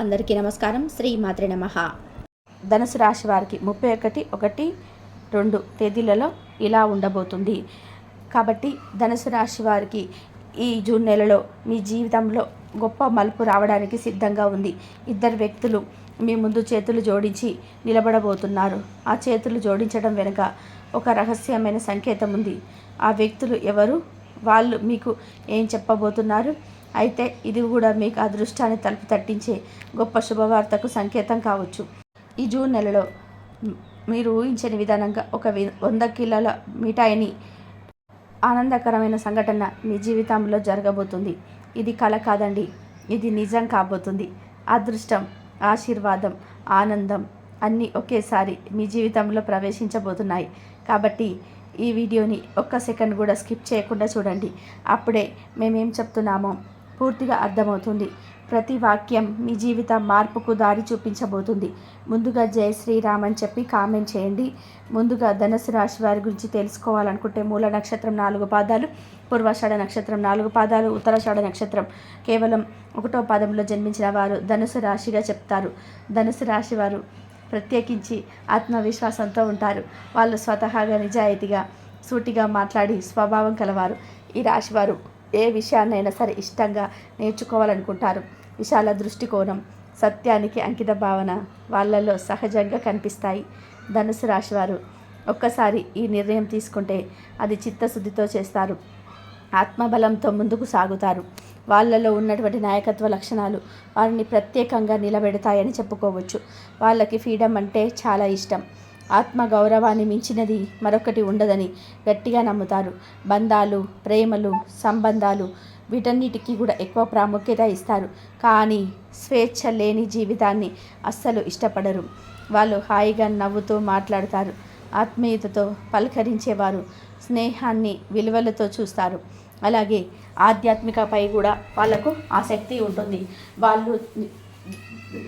అందరికీ నమస్కారం. శ్రీ మాత్రే నమః. ధనుసు రాశి వారికి 31, 1, 2 తేదీలలో ఇలా ఉండబోతుంది. కాబట్టి ధనుసు రాశి వారికి ఈ జూన్ నెలలో మీ జీవితంలో గొప్ప మలుపు రావడానికి సిద్ధంగా ఉంది. ఇద్దరు వ్యక్తులు మీ ముందు చేతులు జోడించి నిలబడబోతున్నారు. ఆ చేతులు జోడించడం వెనుక ఒక రహస్యమైన సంకేతం ఉంది. ఆ వ్యక్తులు ఎవరు, వాళ్ళు మీకు ఏం చెప్పబోతున్నారు? అయితే ఇది కూడా మీకు అదృష్టాన్ని తలుపు తట్టించే గొప్ప శుభవార్తకు సంకేతం కావచ్చు. ఈ జూన్ నెలలో మీరు ఊహించని విధానంగా ఒక 100 కిలోల మిఠాయిని ఆనందకరమైన సంఘటన మీ జీవితంలో జరగబోతుంది. ఇది కల కాదండి, ఇది నిజం కాబోతుంది. అదృష్టం, ఆశీర్వాదం, ఆనందం అన్నీ ఒకేసారి మీ జీవితంలో ప్రవేశించబోతున్నాయి. కాబట్టి ఈ వీడియోని ఒక్క సెకండ్ కూడా స్కిప్ చేయకుండా చూడండి. అప్పుడే మేమేం చెప్తున్నామో పూర్తిగా అర్థమవుతుంది. ప్రతి వాక్యం మీ జీవిత మార్పుకు దారి చూపించబోతుంది. ముందుగా జై శ్రీరామ్ అని చెప్పి కామెంట్ చేయండి. ముందుగా ధనుసు రాశి వారి గురించి తెలుసుకోవాలనుకుంటే మూల నక్షత్రం 4 పాదాలు, పూర్వాషాఢ నక్షత్రం 4 పాదాలు, ఉత్తరాషాఢ నక్షత్రం కేవలం 1వ పాదంలో జన్మించిన వారు ధనుసు రాశిగా చెప్తారు. ధనుసు రాశి వారు ప్రత్యేకించి ఆత్మవిశ్వాసంతో ఉంటారు. వాళ్ళు స్వతహాగా నిజాయితీగా సూటిగా మాట్లాడి స్వభావం కలవారు. ఈ రాశివారు ఏ విషయాన్నైనా సరే ఇష్టంగా నేర్చుకోవాలనుకుంటారు. విశాల దృష్టికోణం, సత్యానికి అంకిత భావన వాళ్ళలో సహజంగా కనిపిస్తాయి. ధనుసు రాశివారు ఒక్కసారి ఈ నిర్ణయం తీసుకుంటే అది చిత్తశుద్ధితో చేస్తారు. ఆత్మబలంతో ముందుకు సాగుతారు. వాళ్ళలో ఉన్నటువంటి నాయకత్వ లక్షణాలు వారిని ప్రత్యేకంగా నిలబెడతాయని చెప్పుకోవచ్చు. వాళ్ళకి ఫ్రీడమ్ అంటే చాలా ఇష్టం. ఆత్మ గౌరవాన్ని మించినది మరొకటి ఉండదని గట్టిగా నమ్ముతారు. బంధాలు, ప్రేమలు, సంబంధాలు వీటన్నిటికీ కూడా ఎక్కువ ప్రాముఖ్యత ఇస్తారు. కానీ స్వేచ్ఛ లేని జీవితాన్ని అస్సలు ఇష్టపడరు. వాళ్ళు హాయిగా నవ్వుతూ మాట్లాడతారు. ఆత్మీయతతో పలకరించేవారు. స్నేహాన్ని విలువలతో చూస్తారు. అలాగే ఆధ్యాత్మికపై కూడా వాళ్ళకు ఆసక్తి ఉంటుంది. వాళ్ళు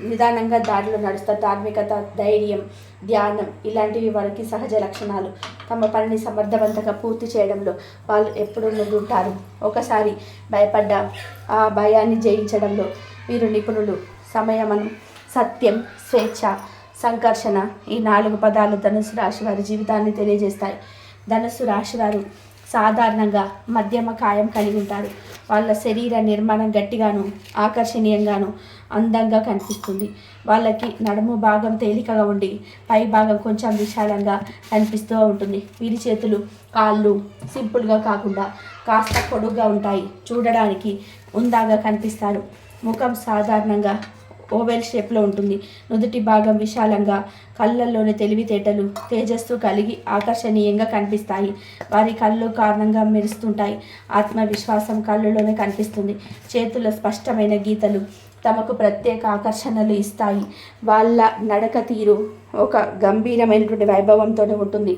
నిదానంగా దారిలో నడుస్తారు. ధార్మికత, ధైర్యం, ధ్యానం ఇలాంటివి వారికి సహజ లక్షణాలు. తమ పనిని సమర్థవంతంగా పూర్తి చేయడంలో వాళ్ళు ఎప్పుడూ ముందుంటారు. ఒకసారి భయపడ్డ ఆ భయాన్ని జయించడంలో వీరు నిపుణులు. సంయమనం, సత్యం, స్వేచ్ఛ, సంకర్షణ ఈ 4 పదాలు ధనుసు రాశి వారి జీవితాన్ని తెలియజేస్తాయి. ధనుసు రాశివారు సాధారణంగా మధ్యమ కాయం కలిగి ఉంటారు. వాళ్ళ శరీర నిర్మాణం గట్టిగాను ఆకర్షణీయంగాను అందంగా కనిపిస్తుంది. వాళ్ళకి నడుము భాగం తేలికగా ఉండి పై భాగం కొంచెం విశాలంగా కనిపిస్తూ ఉంటుంది. వీరి చేతులు, కాళ్ళు సింపుల్గా కాకుండా కాస్త పొడుగ్గా ఉంటాయి. చూడడానికి ఉందాగా కనిపిస్తారు. ముఖం సాధారణంగా ఓవెల్ షేప్లో ఉంటుంది. నుదుటి భాగం విశాలంగా, కళ్ళల్లోని తెలివితేటలు, తేజస్సు కలిగి ఆకర్షణీయంగా కనిపిస్తాయి. వారి కళ్ళు కారణంగా మెరుస్తుంటాయి. ఆత్మవిశ్వాసం కళ్ళులోనే కనిపిస్తుంది. చేతుల స్పష్టమైన గీతలు తమకు ప్రత్యేక ఆకర్షణలు ఇస్తాయి. వాళ్ళ నడక తీరు ఒక గంభీరమైనటువంటి వైభవంతోనే ఉంటుంది.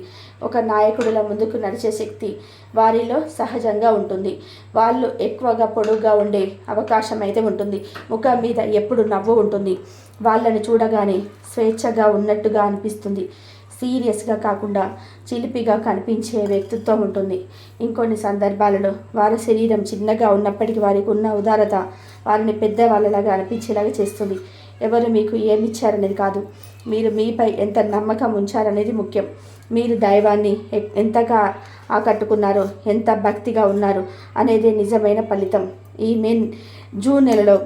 ఒక నాయకుడిలా ముందుకు నడిచే శక్తి వారిలో సహజంగా ఉంటుంది. వాళ్ళు ఎక్కువగా పొడుగ్గా ఉండే అవకాశం అయితే ఉంటుంది. ముఖం మీద ఎప్పుడు నవ్వు ఉంటుంది. వాళ్ళని చూడగానే స్వేచ్ఛగా ఉన్నట్టుగా అనిపిస్తుంది. సీరియస్గా కాకుండా చిలిపిగా కనిపించే వ్యక్తిత్వం ఉంటుంది. ఇంకొన్ని సందర్భాలలో వారి శరీరం చిన్నగా ఉన్నప్పటికీ వారికి ఉన్న ఉదారత వారిని పెద్దవాళ్ళలాగా అనిపించేలాగా చేస్తుంది. ఎవరు మీకు ఏమిచ్చారనేది కాదు, మీరు మీపై ఎంత నమ్మకం ఉంచారనేది ముఖ్యం. మీరు దైవాన్ని ఎంతగా ఆకట్టుకున్నారో, ఎంత భక్తిగా ఉన్నారు అనేది నిజమైన ఫలితం. ఈ జూన్ నెలలో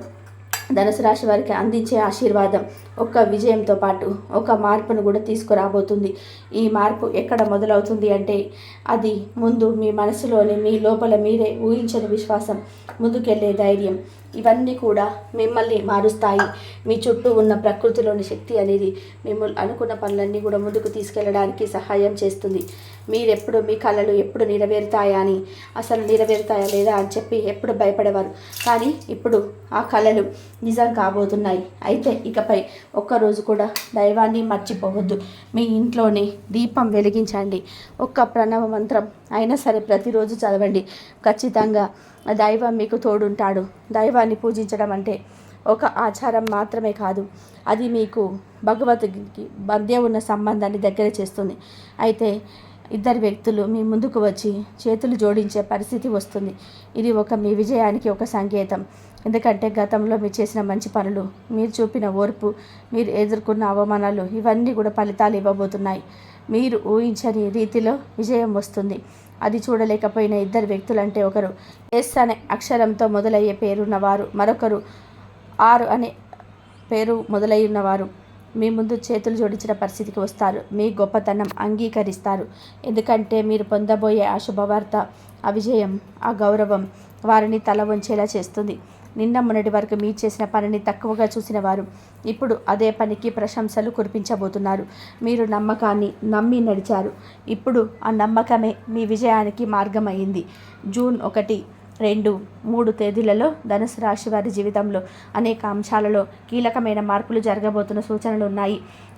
ధనుసు రాశి వారికి అందించే ఆశీర్వాదం ఒక విజయంతో పాటు ఒక మార్పును కూడా తీసుకురాబోతుంది. ఈ మార్పు ఎక్కడ మొదలవుతుంది అంటే అది ముందు మీ మనసులోని, మీ లోపల మీరే ఊహించని విశ్వాసం, ముందుకెళ్ళే ధైర్యం ఇవన్నీ కూడా మిమ్మల్ని మారుస్తాయి. మీ చుట్టూ ఉన్న ప్రకృతిలోని శక్తి అనేది మిమ్మల్ని అనుకున్న పనులన్నీ కూడా ముందుకు తీసుకెళ్ళడానికి సహాయం చేస్తుంది. మీరెప్పుడు మీ కళలు ఎప్పుడు నెరవేరుతాయా అని, అసలు నెరవేరుతాయా లేదా అని చెప్పి ఎప్పుడు భయపడేవారు. కానీ ఇప్పుడు ఆ కళలు నిజం కాబోతున్నాయి. అయితే ఇకపై ఒక్కరోజు కూడా దైవాన్ని మర్చిపోవద్దు. మీ ఇంట్లోనే దీపం వెలిగించండి. ఒక్క ప్రణవ మంత్రం అయినా సరే ప్రతిరోజు చదవండి. ఖచ్చితంగా దైవం మీకు తోడుంటాడు. దైవాన్ని పూజించడం అంటే ఒక ఆచారం మాత్రమే కాదు, అది మీకు భగవద్కి మధ్య ఉన్న సంబంధాన్ని దగ్గర చేస్తుంది. అయితే ఇద్దరు వ్యక్తులు మీ ముందుకు వచ్చి చేతులు జోడించే పరిస్థితి వస్తుంది. ఇది మీ విజయానికి ఒక సంకేతం. ఎందుకంటే గతంలో మీరు చేసిన మంచి పనులు, మీరు చూపిన ఓర్పు, మీరు ఎదుర్కొన్న అవమానాలు ఇవన్నీ కూడా ఫలితాలు ఇవ్వబోతున్నాయి. మీరు ఊహించని రీతిలో విజయం వస్తుంది. అది చూడలేకపోయిన ఇద్దరు వ్యక్తులంటే ఒకరు ఎస్ అనే అక్షరంతో మొదలయ్యే పేరున్నవారు, మరొకరు ఆరు అనే పేరు మొదలై ఉన్నవారు మీ ముందు చేతులు జోడించిన పరిస్థితికి వస్తారు. మీ గొప్పతనం అంగీకరిస్తారు. ఎందుకంటే మీరు పొందబోయే ఆ శుభవార్త, ఆ విజయం, ఆ గౌరవం వారిని తల వంచేలా చేస్తుంది. నిన్న మొన్నటి వరకు మీరు చేసిన పనిని తక్కువగా చూసిన వారు ఇప్పుడు అదే పనికి ప్రశంసలు కురిపించబోతున్నారు. మీరు నమ్మకాన్ని నమ్మి నడిచారు. ఇప్పుడు ఆ నమ్మకమే మీ విజయానికి మార్గమైంది. జూన్ 1, 2, 3 తేదీలలో ధనుసు రాశి వారి జీవితంలో అనేక అంశాలలో కీలకమైన మార్పులు జరగబోతున్న సూచనలు ఉన్నాయి.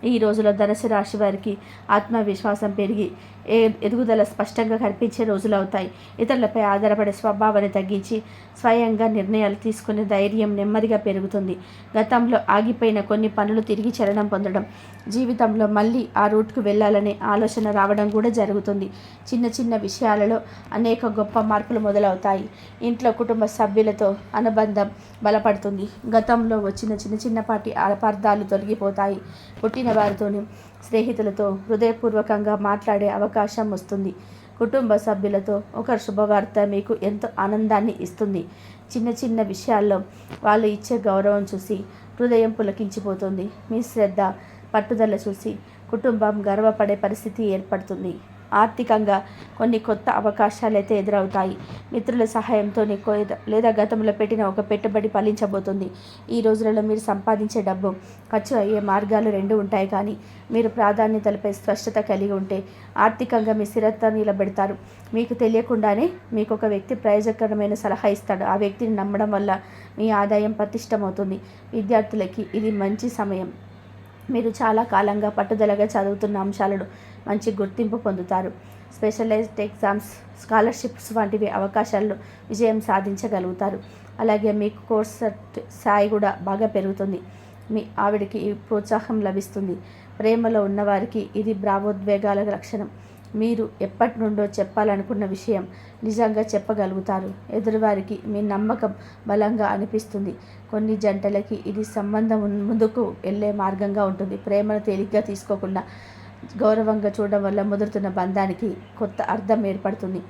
ఈ రోజులో ధనుసు రాశి వారికి ఆత్మవిశ్వాసం పెరిగి ఎదుగుదల స్పష్టంగా కనిపించే రోజులు అవుతాయి. ఇతరులపై ఆధారపడే స్వభావాన్ని తగ్గించి స్వయంగా నిర్ణయాలు తీసుకునే ధైర్యం నెమ్మదిగా పెరుగుతుంది. గతంలో ఆగిపోయిన కొన్ని పనులు తిరిగి చలనం పొందడం, జీవితంలో మళ్ళీ ఆ రూట్కు వెళ్ళాలనే ఆలోచన రావడం కూడా జరుగుతుంది. చిన్న చిన్న విషయాలలో అనేక గొప్ప మార్పులు మొదలవుతాయి. ఇంట్లో కుటుంబ సభ్యులతో అనుబంధం బలపడుతుంది. గతంలో వచ్చిన చిన్నపాటి అపార్థాలు తొలగిపోతాయి. పుట్టిన వారితోని, స్నేహితులతో హృదయపూర్వకంగా మాట్లాడే అవకాశం వస్తుంది. కుటుంబ సభ్యులతో ఒక శుభవార్త మీకు ఎంతో ఆనందాన్ని ఇస్తుంది. చిన్న చిన్న విషయాల్లో వాళ్ళు ఇచ్చే గౌరవం చూసి హృదయం పులకించిపోతుంది. మీ శ్రద్ధ, పట్టుదల చూసి కుటుంబం గర్వపడే పరిస్థితి ఏర్పడుతుంది. ఆర్థికంగా కొన్ని కొత్త అవకాశాలు అయితే ఎదురవుతాయి. మిత్రుల సహాయంతో లేదా గతంలో పెట్టిన ఒక పెట్టుబడి ఫలించబోతుంది. ఈ రోజులలో మీరు సంపాదించే డబ్బు ఖర్చు అయ్యే మార్గాలు 2 ఉంటాయి. కానీ మీరు ప్రాధాన్యతలపై స్పష్టత కలిగి ఉంటే ఆర్థికంగా మీ స్థిరత్వం నిలబెడతారు. మీకు తెలియకుండానే మీకు ఒక వ్యక్తి ప్రయోజనకరమైన సలహా ఇస్తాడు. ఆ వ్యక్తిని నమ్మడం వల్ల మీ ఆదాయం పటిష్టమవుతుంది. విద్యార్థులకి ఇది మంచి సమయం. మీరు చాలా కాలంగా పట్టుదలగా చదువుతున్న అంశాలను మంచి గుర్తింపు పొందుతారు. స్పెషలైజ్డ్ ఎగ్జామ్స్, స్కాలర్షిప్స్ వంటివి అవకాశాల్లో విజయం సాధించగలుగుతారు. అలాగే మీకు కోర్సు స్థాయి కూడా బాగా పెరుగుతుంది. మీ ఆవిడికి ప్రోత్సాహం లభిస్తుంది. ప్రేమలో ఉన్నవారికి ఇది భావోద్వేగాల లక్షణం. మీరు ఎప్పటి నుండో చెప్పాలనుకున్న విషయం నిజంగా చెప్పగలుగుతారు. ఎదురువారికి మీ నమ్మకం బలంగా అనిపిస్తుంది. కొన్ని జంటలకి ఇది సంబంధం ముందుకు వెళ్ళే మార్గంగా ఉంటుంది. ప్రేమను తేలిగ్గా తీసుకోకుండా గౌరవంగా చూడడం వల్ల ముదురుతున్న బంధానికి కొత్త అర్థం ఏర్పడుతుంది.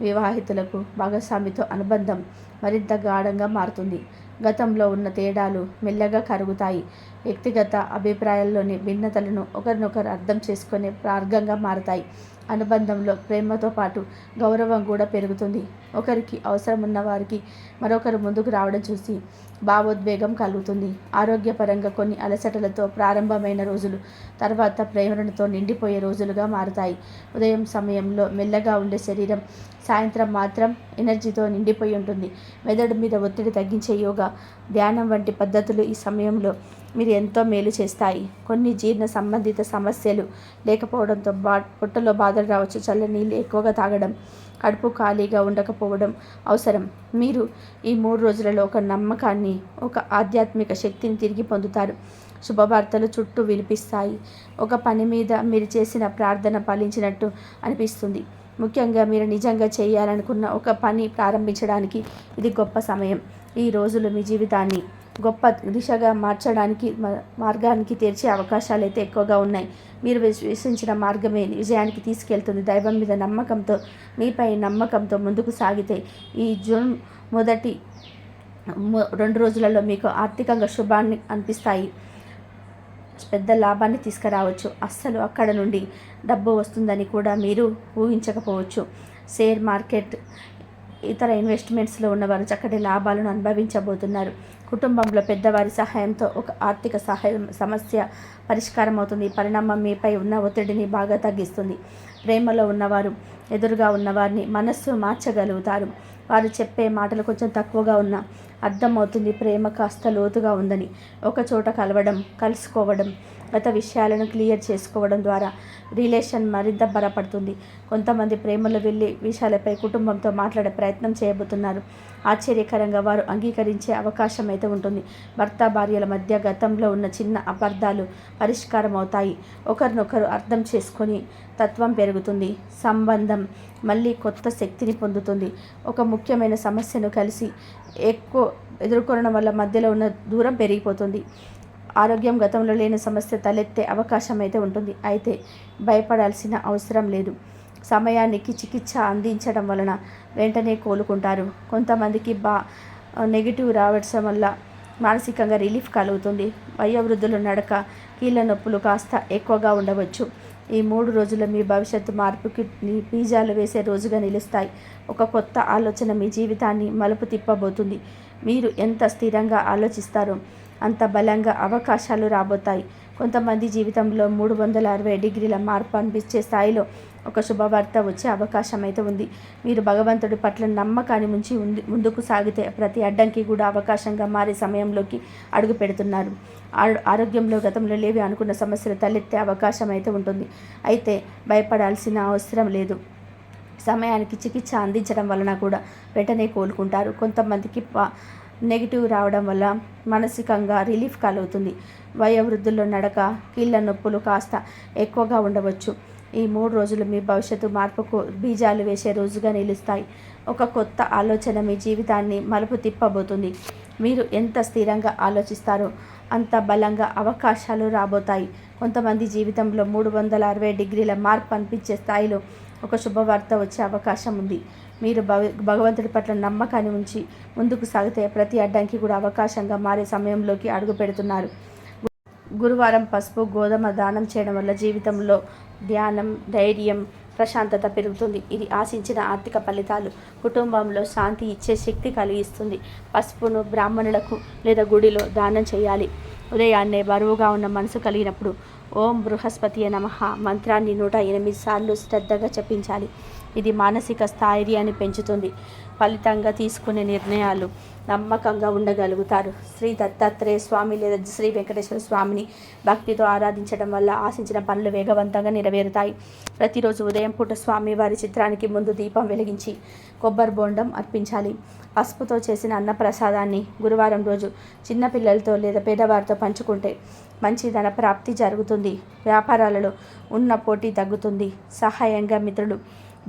వివాహితులకు భాగస్వామితో అనుబంధం మరింత గాఢంగా మారుతుంది. గతంలో ఉన్న తేడాలు మెల్లగా కరుగుతాయి. వ్యక్తిగత అభిప్రాయాల్లోని భిన్నతలను ఒకరినొకరు అర్థం చేసుకునే మార్గంగా మారతాయి. అనుబంధంలో ప్రేమతో పాటు గౌరవం కూడా పెరుగుతుంది. ఒకరికి అవసరం ఉన్న వారికి మరొకరు ముందుకు రావడం చూసి భావోద్వేగం కలుగుతుంది. ఆరోగ్యపరంగా కొన్ని అలసటలతో ప్రారంభమైన రోజులు తర్వాత ప్రేరణతో నిండిపోయే రోజులుగా మారుతాయి. ఉదయం సమయంలో మెల్లగా ఉండే శరీరం సాయంత్రం మాత్రం ఎనర్జీతో నిండిపోయి ఉంటుంది. మెదడు మీద ఒత్తిడి తగ్గించే యోగా, ధ్యానం వంటి పద్ధతులు ఈ సమయంలో మీరు ఎంతో మేలు చేస్తాయి. కొన్ని జీర్ణ సంబంధిత సమస్యలు లేకపోవడంతో పొట్టలో బాధలు రావచ్చు. చల్లని నీళ్ళు ఎక్కువగా తాగడం, కడుపు ఖాళీగా ఉండకపోవడం అవసరం. మీరు ఈ 3 రోజులలో ఒక నమ్మకాన్ని, ఒక ఆధ్యాత్మిక శక్తిని తిరిగి పొందుతారు. శుభవార్తలు చుట్టూ వినిపిస్తాయి. ఒక పని మీద మీరు చేసిన ప్రార్థన ఫలించినట్టు అనిపిస్తుంది. ముఖ్యంగా మీరు నిజంగా చేయాలనుకున్న ఒక పని ప్రారంభించడానికి ఇది గొప్ప సమయం. ఈ రోజులు మీ జీవితాన్ని గొప్ప దిశగా మార్చడానికి మార్గానికి తెరిచే అవకాశాలు అయితే ఎక్కువగా ఉన్నాయి. మీరు విశ్వసించిన మార్గమే విజయానికి తీసుకెళ్తుంది. దైవం మీద నమ్మకంతో, మీపై నమ్మకంతో ముందుకు సాగితే ఈ జూన్ మొదటి 2 రోజులలో మీకు ఆర్థికంగా శుభాన్ని అనిపిస్తాయి. పెద్ద లాభాన్ని తీసుకురావచ్చు. అస్సలు అక్కడ నుండి డబ్బు వస్తుందని కూడా మీరు ఊహించకపోవచ్చు. షేర్ మార్కెట్, ఇతర ఇన్వెస్ట్మెంట్స్లో ఉన్నవారు చక్కటి లాభాలను అనుభవించబోతున్నారు. కుటుంబంలో పెద్దవారి సహాయంతో ఒక ఆర్థిక సమస్య పరిష్కారం అవుతుంది. ఈ పరిణామం మీపై ఉన్న ఒత్తిడిని బాగా తగ్గిస్తుంది. ప్రేమలో ఉన్నవారు ఎదురుగా ఉన్నవారిని మనస్సు మార్చగలుగుతారు. వారు చెప్పే మాటలు కొంచెం తక్కువగా ఉన్నా అర్థమవుతుంది ప్రేమ కాస్త లోతుగా ఉందని. ఒక చోట కలుసుకోవడం, గత విషయాలను క్లియర్ చేసుకోవడం ద్వారా రిలేషన్ మరింత బలపడుతుంది. కొంతమంది ప్రేమలో వెళ్ళే విషయాలపై కుటుంబంతో మాట్లాడే ప్రయత్నం చేయబోతున్నారు. ఆశ్చర్యకరంగా వారు అంగీకరించే అవకాశం అయితే ఉంటుంది. భర్త భార్యల మధ్య గతంలో ఉన్న చిన్న అపార్థాలు పరిష్కారం అవుతాయి. ఒకరినొకరు అర్థం చేసుకొని తత్వం పెరుగుతుంది. సంబంధం మళ్ళీ కొత్త శక్తిని పొందుతుంది. ఒక ముఖ్యమైన సమస్యను కలిసి ఎక్కువ ఎదుర్కొనడం వల్ల మధ్యలో ఉన్న దూరం పెరిగిపోతుంది. ఆరోగ్యం గతంలో లేని సమస్య తలెత్తే అవకాశం అయితే ఉంటుంది. అయితే భయపడాల్సిన అవసరం లేదు. సమయానికి చికిత్స అందించడం వలన వెంటనే కోలుకుంటారు. కొంతమందికి నెగిటివ్ రావడం వల్ల మానసికంగా రిలీఫ్ కలుగుతుంది. వయోవృద్ధుల నడక, కీళ్ళ నొప్పులు కాస్త ఎక్కువగా ఉండవచ్చు. ఈ 3 రోజులు మీ భవిష్యత్తు మార్పుకి బీజాలు వేసే రోజుగా నిలుస్తాయి. ఒక కొత్త ఆలోచన మీ జీవితాన్ని మలుపు తిప్పబోతుంది. మీరు ఎంత స్థిరంగా ఆలోచిస్తారో అంత బలంగా అవకాశాలు రాబోతాయి. కొంతమంది జీవితంలో 360 డిగ్రీల మార్పు అనిపించే స్థాయిలో ఒక శుభవార్త వచ్చే అవకాశం అయితే ఉంది. మీరు భగవంతుడి పట్ల నమ్మకాన్ని ఉంచి ముందుకు సాగితే ప్రతి అడ్డంకి కూడా అవకాశంగా మారే సమయంలోకి అడుగు పెడుతున్నారు. ఆరోగ్యంలో గతంలో లేవి అనుకున్న సమస్యలు తలెత్తే అవకాశం అయితే ఉంటుంది. అయితే భయపడాల్సిన అవసరం లేదు. సమయానికి చికిత్స అందించడం వలన కూడా వెంటనే కోలుకుంటారు. కొంతమందికి నెగిటివ్ రావడం వల్ల మానసికంగా రిలీఫ్ కలుగుతుంది. వయోవృద్ధుల్లో నడక, కీళ్ళ నొప్పులు కాస్త ఎక్కువగా ఉండవచ్చు. ఈ 3 రోజులు మీ భవిష్యత్తు మార్పుకు బీజాలు వేసే రోజుగా నిలుస్తాయి. ఒక కొత్త ఆలోచన మీ జీవితాన్ని మలుపు తిప్పబోతుంది. మీరు ఎంత స్థిరంగా ఆలోచిస్తారో అంత బలంగా అవకాశాలు రాబోతాయి. కొంతమంది జీవితంలో 360 డిగ్రీల మార్పు అనిపించే స్థాయిలో ఒక శుభవార్త వచ్చే అవకాశం ఉంది. మీరు భగవంతుడి పట్ల నమ్మకాన్ని ఉంచి ముందుకు సాగితే ప్రతి అడ్డంకి కూడా అవకాశంగా మారే సమయంలోకి అడుగు పెడుతున్నారు. గురువారం పసుపు, గోధుమ దానం చేయడం వల్ల జీవితంలో ధ్యానం, ధైర్యం, ప్రశాంతత పెరుగుతుంది. ఇది ఆశించిన ఆర్థిక ఫలితాలు, కుటుంబంలో శాంతి ఇచ్చే శక్తి కలిగిస్తుంది. పసుపును బ్రాహ్మణులకు లేదా గుడిలో దానం చేయాలి. ఉదయాన్నే బరువుగా ఉన్న మనసు కలిగినప్పుడు ఓం బృహస్పతియే నమః మంత్రాన్ని 108 సార్లు శ్రద్ధగా జపించాలి. ఇది మానసిక స్థైర్యాన్ని పెంచుతుంది. ఫలితంగా తీసుకునే నిర్ణయాలు నమ్మకంగా ఉండగలుగుతారు. శ్రీ దత్తాత్రేయ స్వామి లేదా శ్రీ వెంకటేశ్వర స్వామిని భక్తితో ఆరాధించడం వల్ల ఆశించిన పనులు వేగవంతంగా నెరవేరుతాయి. ప్రతిరోజు ఉదయం పూట స్వామివారి చిత్రానికి ముందు దీపం వెలిగించి కొబ్బరి బోండం అర్పించాలి. పసుపుతో చేసిన అన్నప్రసాదాన్ని గురువారం రోజు చిన్నపిల్లలతో లేదా పేదవారితో పంచుకుంటే మంచి ధన ప్రాప్తి జరుగుతుంది. వ్యాపారాలలో ఉన్న పోటీ తగ్గుతుంది. సహాయంగా మిత్రులు,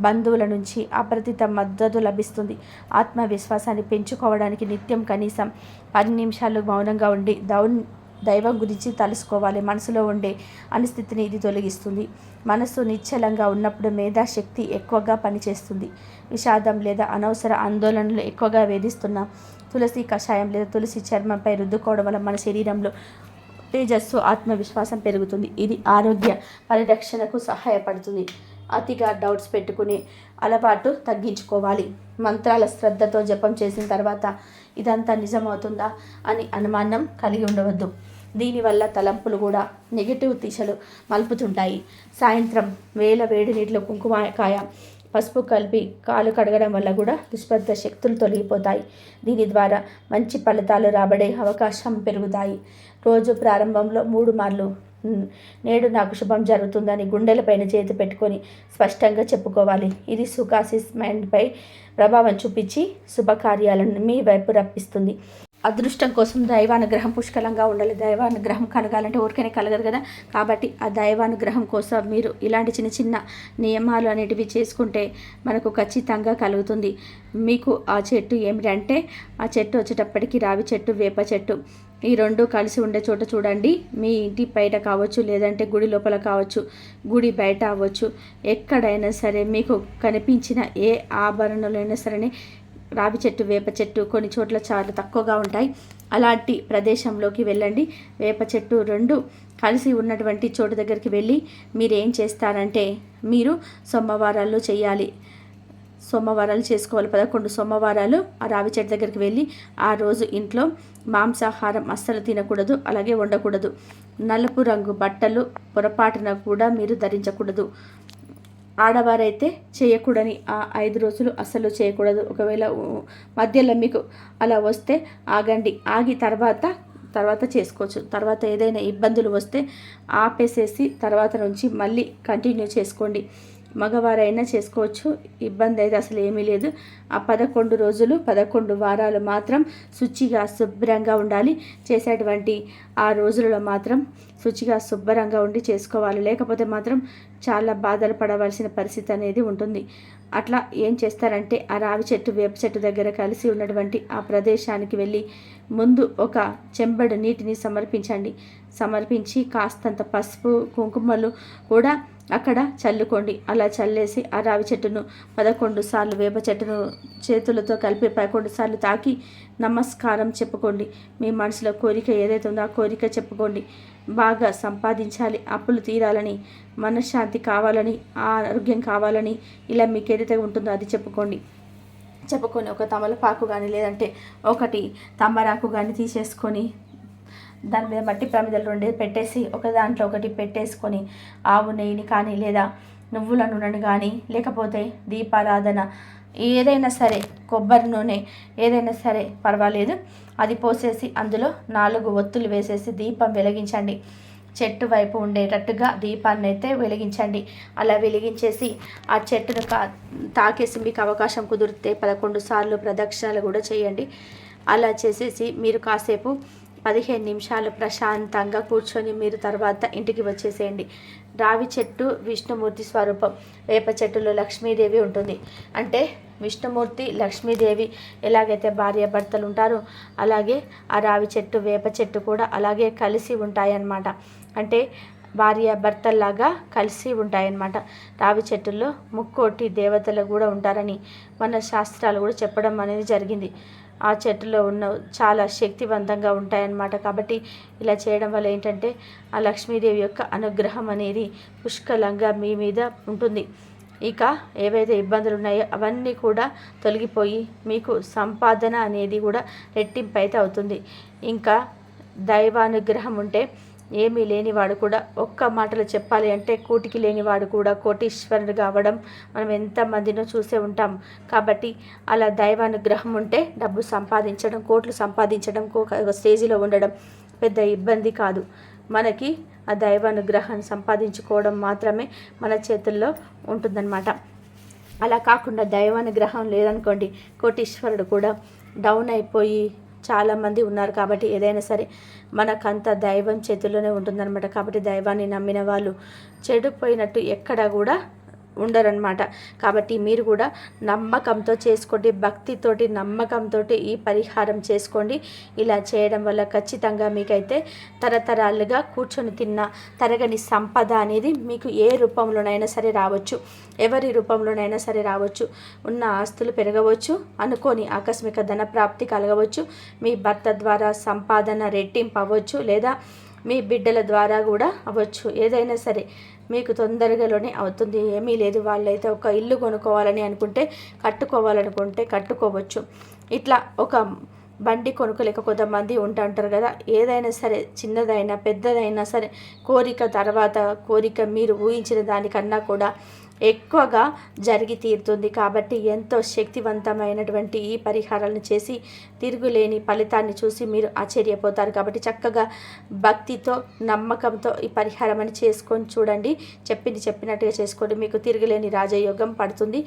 బంధువుల నుంచి అప్రతిత మద్దతు లభిస్తుంది. ఆత్మవిశ్వాసాన్ని పెంచుకోవడానికి నిత్యం కనీసం 10 నిమిషాలు మౌనంగా ఉండి దైవం గురించి తలుసుకోవాలి. మనసులో ఉండే అనిస్థితిని ఇది తొలగిస్తుంది. మనసు నిశ్చలంగా ఉన్నప్పుడు మేధాశక్తి ఎక్కువగా పనిచేస్తుంది. విషాదం లేదా అనవసర ఆందోళనలు ఎక్కువగా వేధిస్తున్న తులసి కషాయం లేదా తులసి చర్మంపై రుద్దుకోవడం వల్ల మన శరీరంలో తేజస్సు, ఆత్మవిశ్వాసం పెరుగుతుంది. ఇది ఆరోగ్య పరిరక్షణకు సహాయపడుతుంది. అతిగా డౌట్స్ పెట్టుకునే అలవాటు తగ్గించుకోవాలి. మంత్రాల శ్రద్ధతో జపం చేసిన తర్వాత ఇదంతా నిజమవుతుందా అని అనుమానం కలిగి ఉండవద్దు. దీనివల్ల తలంపులు కూడా నెగిటివ్ దిశలు మలుపుతుంటాయి. సాయంత్రం వేడి నీటిలో కుంకుమకాయ, పసుపు కలిపి కాలు కడగడం వల్ల కూడా దుష్ప్రద శక్తులు తొలగిపోతాయి. దీని ద్వారా మంచి ఫలితాలు రాబడే అవకాశం పెరుగుతాయి. రోజు ప్రారంభంలో 3 మార్లు నేడు నాకు శుభం జరుగుతుందని గుండెలపైన చేతి పెట్టుకొని స్పష్టంగా చెప్పుకోవాలి. ఇది సుఖాసిస్ మైండ్పై ప్రభావం చూపించి శుభకార్యాలను మీ వైపు రప్పిస్తుంది. అదృష్టం కోసం దైవానుగ్రహం పుష్కలంగా ఉండాలి. దైవానుగ్రహం కలగాలంటే ఊరికనే కలగదు కదా. కాబట్టి ఆ దైవానుగ్రహం కోసం మీరు ఇలాంటి చిన్న చిన్న నియమాలు అనేటివి చేసుకుంటే మనకు ఖచ్చితంగా కలుగుతుంది. మీకు ఆ చెట్టు ఏమిటంటే ఆ చెట్టు వచ్చేటప్పటికి రావి చెట్టు, వేప చెట్టు, ఈ 2 కలిసి ఉండే చోట చూడండి. మీ ఇంటి బయట కావచ్చు, లేదంటే గుడి లోపల కావచ్చు, గుడి బయట అవ్వచ్చు, ఎక్కడైనా సరే మీకు కనిపించిన ఏ ఆభరణలైనా సరే రావి చెట్టు, వేప చెట్టు కొన్ని చోట్ల చాలా తక్కువగా ఉంటాయి. అలాంటి ప్రదేశంలోకి వెళ్ళండి. వేప చెట్టు 2 కలిసి ఉన్నటువంటి చోటు దగ్గరికి వెళ్ళి మీరు ఏం చేస్తారంటే మీరు సోమవారాల్లో చేయాలి. సోమవారాలు చేసుకోవాలి. 11 సోమవారాలు ఆ రావి చెట్టు దగ్గరికి వెళ్ళి ఆ రోజు ఇంట్లో మాంసాహారం అస్సలు తినకూడదు, అలాగే వండకూడదు. నలుపు రంగు బట్టలు పొరపాటున కూడా మీరు ధరించకూడదు. ఆడవారైతే చేయకూడని ఆ 5 రోజులు అస్సలు చేయకూడదు. ఒకవేళ మధ్యలో మీకు అలా వస్తే ఆగండి. ఆగి తర్వాత చేసుకోవచ్చు. తర్వాత ఏదైనా ఇబ్బందులు వస్తే ఆపేసేసి తర్వాత నుంచి మళ్ళీ కంటిన్యూ చేసుకోండి. మగవారైనా చేసుకోవచ్చు, ఇబ్బంది అయితే అసలు ఏమీ లేదు. ఆ 11 రోజులు 11 వారాలు మాత్రం శుచిగా శుభ్రంగా ఉండాలి. చేసేటువంటి ఆ రోజులలో మాత్రం శుచిగా శుభ్రంగా ఉండి చేసుకోవాలి. లేకపోతే మాత్రం చాలా బాధలు పడవలసిన పరిస్థితి అనేది ఉంటుంది. అట్లా ఏం చేస్తారంటే ఆ రావి చెట్టు వేప చెట్టు దగ్గర కలిసి ఉన్నటువంటి ఆ ప్రదేశానికి వెళ్ళి ముందు ఒక చెంబెడు నీటిని సమర్పించి కాస్తంత పసుపు కుంకుమలు కూడా అక్కడ చల్లుకోండి. అలా చల్లేసి ఆ రావి చెట్టును 11 సార్లు, వేప చెట్టును చేతులతో కలిపి 11 సార్లు తాకి నమస్కారం చెప్పుకోండి. మీ మనసులో కోరిక ఏదైతే ఉందో ఆ కోరిక చెప్పుకోండి. బాగా సంపాదించాలి, అప్పులు తీరాలని, మనశ్శాంతి కావాలని, ఆరోగ్యం కావాలని, ఇలా మీకు ఏదైతే ఉంటుందో అది చెప్పుకొని ఒక తమలపాకు కానీ లేదంటే ఒకటి తంబరాకు కానీ తీసేసుకొని దాని మీద మట్టి ప్రమిదలు 2 పెట్టేసి ఒక దాంట్లో ఒకటి పెట్టేసుకొని ఆవు నెయ్యిని కానీ లేదా నువ్వుల నూనెని కానీ లేకపోతే దీపారాధన ఏదైనా సరే, కొబ్బరి నూనె ఏదైనా సరే పర్వాలేదు, అది పోసేసి అందులో 4 ఒత్తులు వేసేసి దీపం వెలిగించండి. చెట్టు వైపు ఉండేటట్టుగా దీపాన్ని అయితే వెలిగించండి. అలా వెలిగించేసి ఆ చెట్టును తాకేసి మీకు అవకాశం కుదిరితే 11 సార్లు ప్రదక్షిణలు కూడా చేయండి. అలా చేసేసి మీరు కాసేపు 15 నిమిషాలు ప్రశాంతంగా కూర్చొని మీరు తర్వాత ఇంటికి వచ్చేసేయండి. రావి చెట్టు విష్ణుమూర్తి స్వరూపం. వేప చెట్టులో లక్ష్మీదేవి ఉంటుంది. అంటే విష్ణుమూర్తి, లక్ష్మీదేవి ఎలాగైతే భార్యాభర్తలు ఉంటారో అలాగే ఆ రావి చెట్టు, వేప చెట్టు కూడా అలాగే కలిసి ఉంటాయన్నమాట. అంటే భార్యాభర్తల్లాగా కలిసి ఉంటాయన్నమాట. రావి చెట్టుల్లో 3 దేవతలు కూడా ఉంటారని మన శాస్త్రాలు కూడా చెప్పడం అనేది జరిగింది. ఆ చెట్టులో ఉన్న చాలా శక్తివంతంగా ఉంటాయన్నమాట. కాబట్టి ఇలా చేయడం వల్ల ఏంటంటే ఆ లక్ష్మీదేవి యొక్క అనుగ్రహం అనేది పుష్కలంగా మీ మీద ఉంటుంది. ఇక ఏవైతే ఇబ్బందులు ఉన్నాయో అవన్నీ కూడా తొలగిపోయి మీకు సంపాదన అనేది కూడా రెట్టింపు అయితే అవుతుంది. ఇంకా దైవానుగ్రహం ఉంటే ఏమీ లేనివాడు కూడా, ఒక్క మాటలో చెప్పాలి అంటే కూటికి లేనివాడు కూడా కోటీశ్వరుడు కావడం మనం ఎంతమందినో చూసే ఉంటాం. కాబట్టి అలా దైవానుగ్రహం ఉంటే డబ్బు సంపాదించడం, కోట్లు సంపాదించడం, ఒక స్టేజిలో ఉండడం పెద్ద ఇబ్బంది కాదు. మనకి ఆ దైవానుగ్రహాన్ని సంపాదించుకోవడం మాత్రమే మన చేతుల్లో ఉంటుందన్నమాట. అలా కాకుండా దైవానుగ్రహం లేదనుకోండి, కోటీశ్వరుడు కూడా డౌన్ అయిపోయి చాలామంది ఉన్నారు. కాబట్టి ఏదైనా సరే మనకంత దైవం చేతుల్లోనే ఉంటుందన్నమాట. కాబట్టి దైవాన్ని నమ్మిన వాళ్ళు చెడిపోయినట్టు ఎక్కడా కూడా ఉండరన్నమాట. కాబట్టి మీరు కూడా నమ్మకంతో చేసుకోండి, భక్తితోటి నమ్మకంతో ఈ పరిహారం చేసుకోండి. ఇలా చేయడం వల్ల ఖచ్చితంగా మీకైతే తరతరాలుగా కూర్చొని తిన్న తరగని సంపద అనేది మీకు ఏ రూపంలోనైనా సరే రావచ్చు, ఎవరి రూపంలోనైనా సరే రావచ్చు. ఉన్న ఆస్తులు పెరగవచ్చు, అనుకోని ఆకస్మిక ధన ప్రాప్తి కలగవచ్చు, మీ భర్త ద్వారా సంపాదన రెట్టింపు అవ్వచ్చు, లేదా మీ బిడ్డల ద్వారా కూడా అవ్వచ్చు. ఏదైనా సరే మీకు తొందరగానే అవుతుంది. ఏమీ లేదు, వాళ్ళైతే ఒక ఇల్లు కొనుక్కోవాలని అనుకుంటే, కట్టుకోవాలనుకుంటే కట్టుకోవచ్చు. ఇట్లా ఒక బండి కొనుక్కోలేక కొంతమంది ఉంటారు కదా. ఏదైనా సరే, చిన్నదైనా పెద్దదైనా సరే, కోరిక తర్వాత కోరిక మీరు ఊహించిన దానికన్నా కూడా ఎక్కువగా జరిగి తీరుతుంది. కాబట్టి ఎంతో శక్తివంతమైనటువంటి ఈ పరిహారాలను చేసి తిరుగులేని ఫలితాన్ని చూసి మీరు ఆశ్చర్యపోతారు. కాబట్టి చక్కగా భక్తితో, నమ్మకంతో ఈ పరిహారం అని చేసుకొని చూడండి. చెప్పినట్టుగా చేసుకోండి, మీకు తిరుగులేని రాజయోగం పడుతుంది.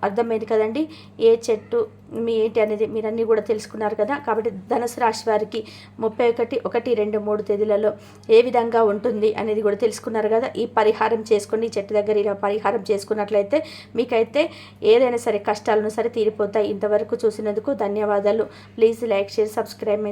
అర్థమైంది కదండి. ఏ చెట్టు మీ ఏంటి అనేది మీరన్నీ కూడా తెలుసుకున్నారు కదా. కాబట్టి ధనుసు రాశి వారికి 31, 1, 2, 3 తేదీలలో ఏ విధంగా ఉంటుంది అనేది కూడా తెలుసుకున్నారు కదా. ఈ పరిహారం చేసుకోండి. ఈ చెట్టు దగ్గర ఇలా పరిహారం చేసుకున్నట్లయితే మీకైతే ఏదైనా సరే కష్టాలను సరే తీరిపోతాయి. ఇంతవరకు చూసినందుకు ధన్యవాదాలు. Please like, share, subscribe.